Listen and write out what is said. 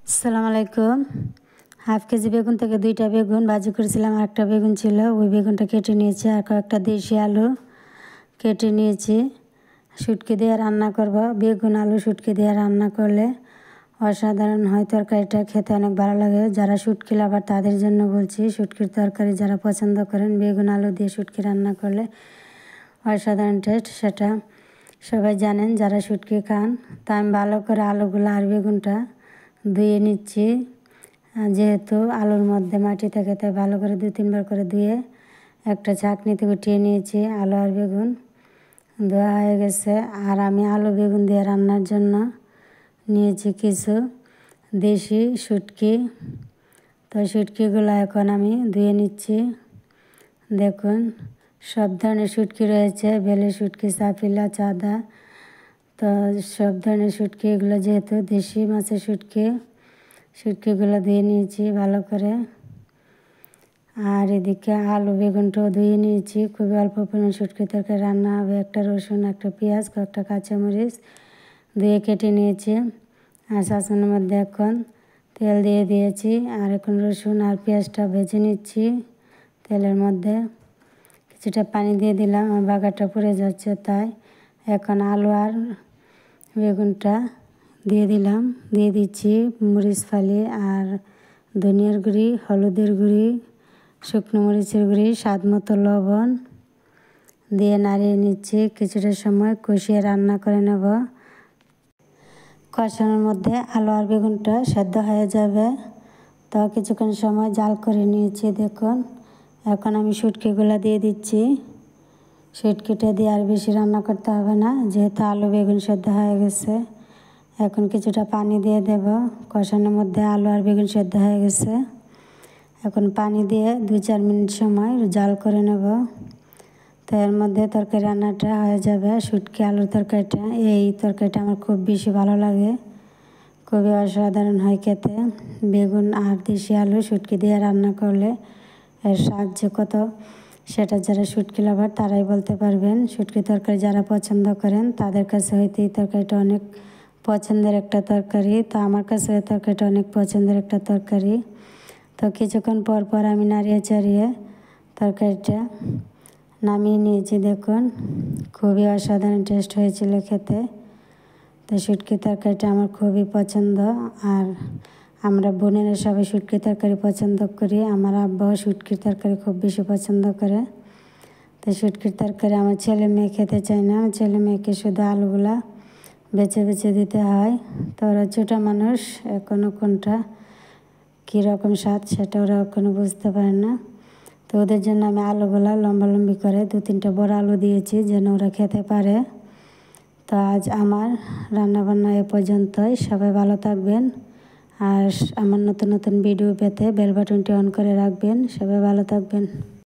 আসসালামু আলাইকুম। Half KG বেগুন থেকে 2টা বেগুন ভাজি করেছিলাম, আর একটা বেগুন ছিল, ওই বেগুনটা কেটে নিয়েছি। আর কয়েকটা দেশি আলু কেটে নিয়েছি। শুটকি দিয়ে রান্না করব। বেগুন আলু শুটকি দিয়ে রান্না করলে অসাধারণ হয়। তরকারিটা খেতে অনেক ভালো লাগে। যারা শুটকি লাভার তাদের জন্য বলছি, শুটকির তরকারি যারা পছন্দ করেন, বেগুন আলু দিয়ে শুটকি রান্না করলে অসাধারণ টেস্ট, সেটা সবাই জানেন যারা শুটকি খান। তা আমি ভালো করে আলুগুলো আর বেগুনটা ধুয়ে নিচ্ছি। যেহেতু আলুর মধ্যে মাটি থাকে, তাই ভালো করে 2-3 বার করে ধুয়ে একটা ছাঁকনিতে উঠিয়ে নিয়েছি। আলু আর বেগুন ধোয়া হয়ে গেছে। আর আমি আলু বেগুন দিয়ে রান্নার জন্য নিয়েছি কিছু দেশি শুটকি। তো শুটকিগুলো এখন আমি ধুয়ে নিচ্ছি। দেখুন, সব ধরনের শুটকি রয়েছে, বেলে শুটকি, সাপিলা, চাঁদা। তো সব ধরনের শুটকি, এগুলো যেহেতু দেশি মাছের শুটকিগুলো ধুয়ে নিয়েছি ভালো করে। আর এদিকে আলু বেগুনটাও ধুয়ে নিয়েছি। খুবই অল্প পরিমাণ শুটকি তরকারি রান্না হবে। একটা রসুন, একটা পেঁয়াজ, কয়েকটা কাঁচামরিচ ধুয়ে কেটে নিয়েছি। আর শাসনের মধ্যে এখন তেল দিয়ে দিয়েছি। আর এখন রসুন আর পেঁয়াজটা ভেজে নিচ্ছি তেলের মধ্যে। কিছুটা পানি দিয়ে দিলাম, আমার বাগারটা পুড়ে যাচ্ছে, তাই এখন আলু আর বেগুনটা দিয়ে দিচ্ছি মরিচ ফালি আর ধনিয়ার গুঁড়ি, হলুদের গুঁড়ি, শুকনো মরিচের গুঁড়ি, স্বাদ মতো লবণ দিয়ে নাড়িয়ে নিচ্ছি। কিছুটা সময় কষিয়ে রান্না করে নেব। কষানোর মধ্যে আলু আর বেগুনটা সেদ্ধ হয়ে যাবে। তো কিছুক্ষণ সময় জাল করে নিয়েছি। দেখুন, এখন আমি শুটকিগুলো দিয়ে দিচ্ছি। শুটকিটা দিয়ে আর বেশি রান্না করতে হবে না, যেহেতু আলু বেগুন সেদ্ধ হয়ে গেছে। এখন কিছুটা পানি দিয়ে দেব। কষানোর মধ্যে আলু আর বেগুন সেদ্ধ হয়ে গেছে। এখন পানি দিয়ে 2-4 মিনিট সময় জাল করে নেব। তো এর মধ্যে তরকারি রান্নাটা হয়ে যাবে। শুটকি আলুর তরকারিটা, এই তরকারিটা আমার খুব বেশি ভালো লাগে। খুবই অসাধারণ হয় খেতে। বেগুন আর দেশি আলু শুটকি দিয়ে রান্না করলে এর স্বাদ যে কত, সেটা যারা শুটকি লাভার তারাই বলতে পারবেন। শুটকি তরকারি যারা পছন্দ করেন তাদের কাছে হয়তো এই তরকারিটা অনেক পছন্দের একটা তরকারি। তো আমার কাছে এই তরকারিটা অনেক পছন্দের একটা তরকারি। তো কিছুক্ষণ পর পর আমি নাড়িয়ে চাড়িয়ে তরকারিটা নামিয়ে নিয়েছি। দেখুন, খুবই অসাধারণ টেস্ট হয়েছিল খেতে। তো শুটকি তরকারিটা আমার খুবই পছন্দ। আর আমরা বোনেরা সবাই শুটকি তরকারি পছন্দ করি। আমার আব্বাও শুটকির তরকারি খুব বেশি পছন্দ করে। তো শুটকির তরকারি আমার ছেলে মেয়ে খেতে চায় না। আমার ছেলে মেয়েকে শুধু আলুগুলা বেছে বেছে দিতে হয়। তো ওরা ছোটো মানুষ, এখনও কোনটা কীরকম স্বাদ সেটা ওরা এখনও বুঝতে পারে না। তো ওদের জন্য আমি আলুগুলা লম্বালম্বি করে 2-3টা বড় আলু দিয়েছি, যেন ওরা খেতে পারে। তো আজ আমার রান্নাবান্না এ পর্যন্তই। সবাই ভালো থাকবেন। আর আমার নতুন নতুন ভিডিও পেতে বেল বাটনটি অন করে রাখবেন। সবাই ভালো থাকবেন।